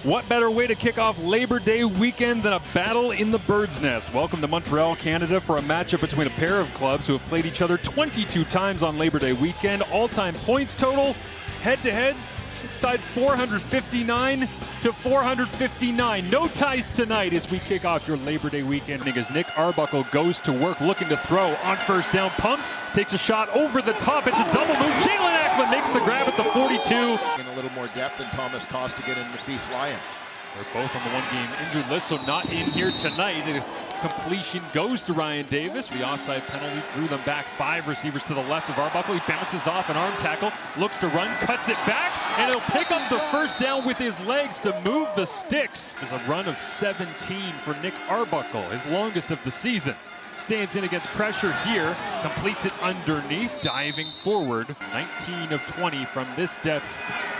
What better way to kick off Labor Day weekend than a battle in the Bird's Nest? Welcome to Montreal, Canada for a matchup between a pair of clubs who have played each other 22 times on Labor Day weekend. All-time points total, head-to-head, it's tied 459 to 459. No ties tonight as we kick off your Labor Day weekend. As Nick Arbuckle goes to work looking to throw on first down, pumps, takes a shot over the top. It's a double move. Jalen Ackman makes the grab at the 42. In a little more depth than Thomas Costigan and Nafis Lyon. They're both on the one-game injured list, so not in here tonight. The completion goes to Ryan Davis. The offside penalty threw them back. 5 receivers to the left of Arbuckle. He bounces off an arm tackle, looks to run, cuts it back, and he'll pick up the first down with his legs to move the sticks. There's a run of 17 for Nick Arbuckle, his longest of the season. Stands in against pressure here, completes it underneath, diving forward. 19 of 20 from this depth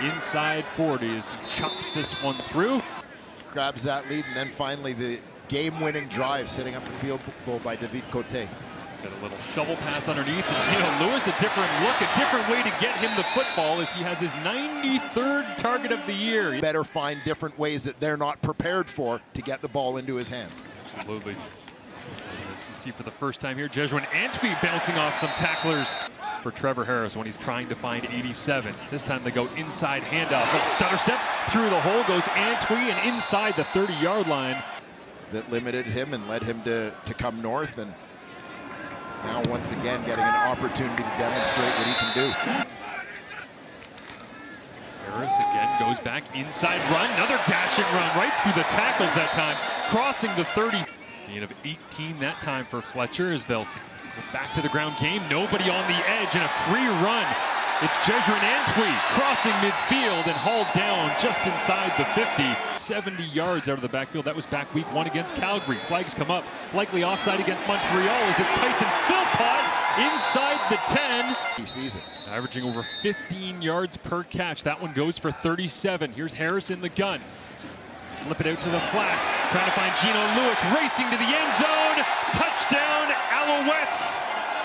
inside 40 as he chops this one through. Grabs that lead, and then finally the game-winning drive setting up the field goal by David Cote. Got a little shovel pass underneath, and Gino Lewis, a different look, a different way to get him the football as he has his 93rd target of the year. Better find different ways that they're not prepared for to get the ball into his hands. Absolutely. As you see for the first time here, Jesuin Antwi bouncing off some tacklers for Trevor Harris when he's trying to find 87. This time they go inside handoff, but stutter step through the hole goes Antwi and inside the 30-yard line. That limited him and led him to come north, and now once again getting an opportunity to demonstrate what he can do. Harris again goes back inside run, another dashing run right through the tackles that time, crossing the 30. Gain of 18 that time for Fletcher as they'll go back to the ground game. Nobody on the edge and a free run. It's Jesuin Antwi crossing midfield and hauled down just inside the 50. 70 yards out of the backfield. That was back week 1 against Calgary. Flags come up. Likely offside against Montreal as it's Tyson Philpott inside the 10. He sees it. Averaging over 15 yards per catch. That one goes for 37. Here's Harris in the gun. Flip it out to the flats. Trying to find Gino Lewis racing to the end zone. Touchdown Alouettes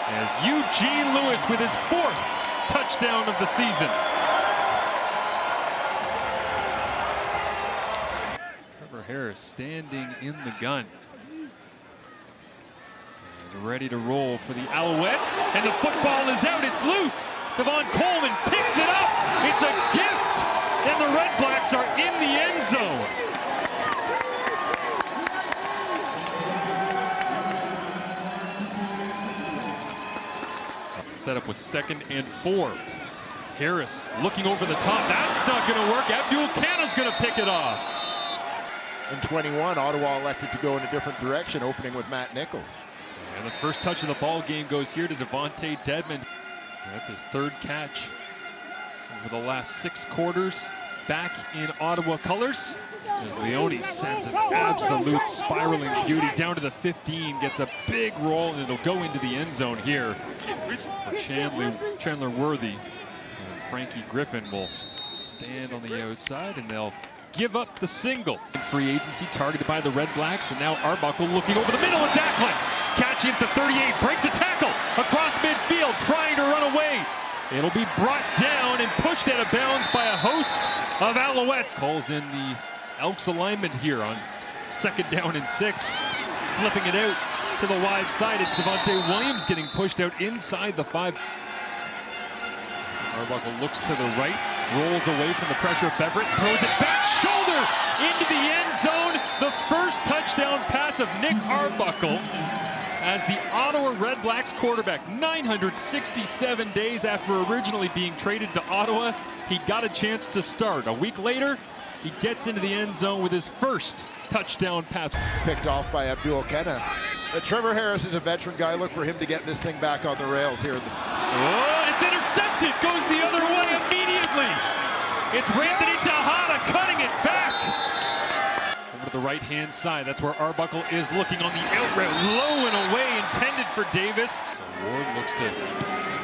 as Eugene Lewis with his 4th touchdown of the season. Trevor Harris standing in the gun. He's ready to roll for the Alouettes, and the football is out. It's loose. Devon Coleman picks it up. It's a gift, and the REDBLACKS are in the end zone. Set up with 2nd and 4. Harris looking over the top. That's not going to work. Abdul Kana's going to pick it off. In 21, Ottawa elected to go in a different direction, opening with Matt Nichols. And the first touch of the ball game goes here to Devontae Dedmon. That's his 3rd catch over the last 6 quarters. Back in Ottawa colors. As Leone sends an absolute spiraling beauty down to the 15, gets a big roll, and it'll go into the end zone here for Chandler Worthy. And Frankie Griffin will stand on the outside, and they'll give up the single. Free agency targeted by the REDBLACKS, and now Arbuckle looking over the middle. It's Ackman catching at the 38, breaks a tackle across midfield, trying to run away. It'll be brought down and pushed out of bounds by a host of Alouettes. Calls in the Elks alignment here on 2nd down and 6. Flipping it out to the wide side. It's Devontae Williams getting pushed out inside the 5. Arbuckle looks to the right, rolls away from the pressure of Beverett, throws it back, shoulder into the end zone. The first touchdown pass of Nick Arbuckle as the Ottawa REDBLACKS quarterback. 967 days after originally being traded to Ottawa, he got a chance to start. A week later, he gets into the end zone with his first touchdown pass. Picked off by Abdul Kana. Trevor Harris is a veteran guy. Look for him to get this thing back on the rails here. Oh, it's intercepted. Goes the other way immediately. It's Randy Tejada cutting it back. Over to the right-hand side. That's where Arbuckle is looking on the out route. Low and away, intended for Davis. So Ward looks to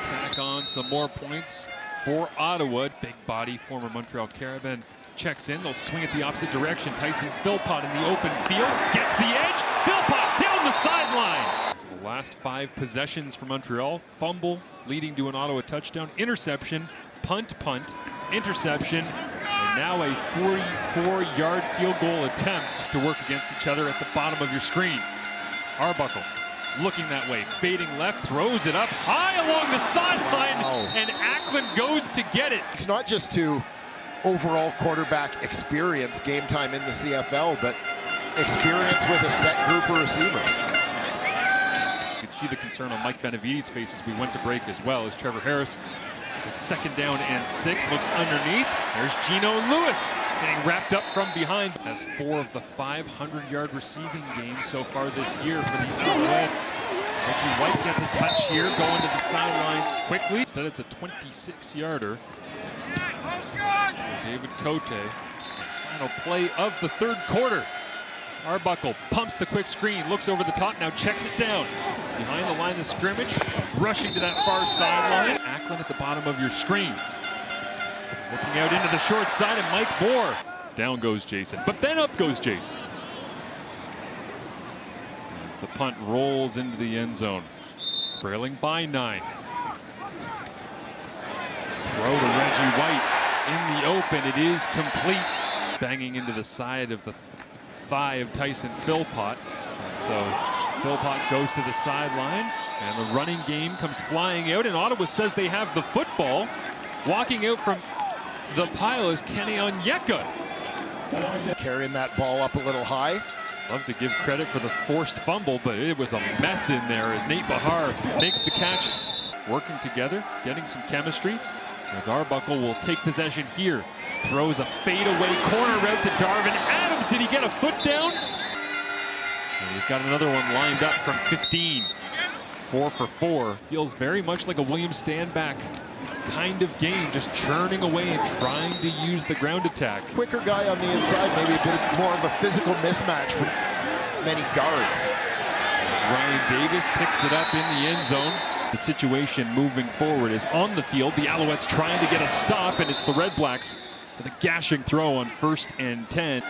tack on some more points for Ottawa. Big body, former Montreal Carabin. Checks in, they'll swing it the opposite direction. Tyson Philpott in the open field, gets the edge, Philpott down the sideline. So the last 5 possessions for Montreal, fumble leading to an Ottawa touchdown, interception, punt, interception, and Now a 44-yard field goal attempt to work against each other at the bottom of your screen. Arbuckle looking that way, fading left, throws it up high along the sideline, and Ackland goes to get it. It's not just to overall quarterback experience, game time in the CFL, but experience with a set group of receivers. You can see the concern on Mike Benavides' face as we went to break as well, as Trevor Harris is 2nd down and 6, looks underneath. There's Gino Lewis getting wrapped up from behind. Has 4 of the 500-yard receiving games so far this year for the Alouettes. Reggie White gets a touch here, going to the sidelines quickly. Instead, it's a 26-yarder. David Cote, final play of the 3rd quarter. Arbuckle pumps the quick screen, looks over the top, now checks it down. Behind the line of scrimmage, rushing to that far sideline. Ackland at the bottom of your screen. Looking out into the short side, and Mike Moore. Down goes Jason, but then up goes Jason. As the punt rolls into the end zone. Trailing by 9. Throw to Reggie White in the open. It is complete. Banging into the side of the thigh of Tyson Philpott. So Philpott goes to the sideline, and the running game comes flying out, and Ottawa says they have the football. Walking out from the pile is Kenny Onyeka. Carrying that ball up a little high. Love to give credit for the forced fumble, but it was a mess in there as Nate Bahar makes the catch. Working together, getting some chemistry. As Arbuckle will take possession here. Throws a fadeaway corner route to Darvin Adams. Did he get a foot down? And he's got another one lined up from 15. 4 for 4. Feels very much like a William Stanback kind of game, just churning away and trying to use the ground attack. Quicker guy on the inside, maybe a bit more of a physical mismatch for many guards. Ryan Davis picks it up in the end zone. The situation moving forward is on the field. The Alouettes trying to get a stop, and it's the Red Blacks with a gashing throw on 1st and 10.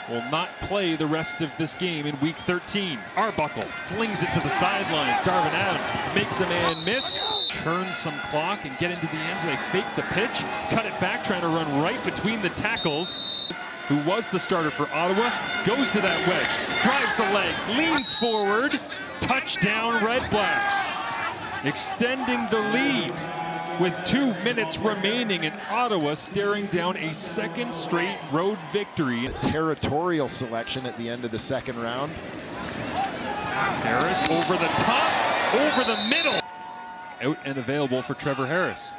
Will not play the rest of this game in week 13. Arbuckle flings it to the sidelines. Darvin Adams makes a man miss. Turns some clock and get into the end zone. They fake the pitch, cut it back, trying to run right between the tackles. Who was the starter for Ottawa, goes to that wedge, drives the legs, leans forward. Touchdown Red Blacks. Extending the lead with 2 minutes remaining, and Ottawa staring down a 2nd straight road victory. Territorial selection at the end of the 2nd round. Harris over the top, over the middle. Out and available for Trevor Harris.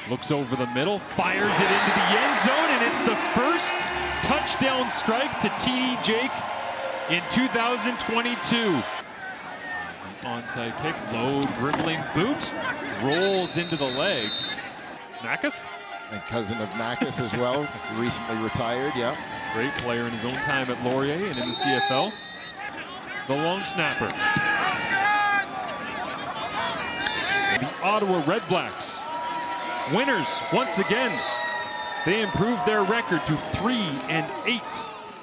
Looks over the middle, fires it into the end zone, and it's the first touchdown strike to TD Jake in 2022. Onside kick, low dribbling boot, rolls into the legs. Nakas? And cousin of Nakas as well, recently retired, yeah. Great player in his own time at Laurier and in the CFL. The long snapper. The Ottawa REDBLACKS, winners once again. They improved their record to 3-8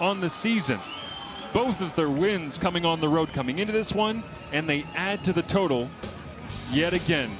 on the season. Both of their wins coming on the road coming into this one, and they add to the total yet again.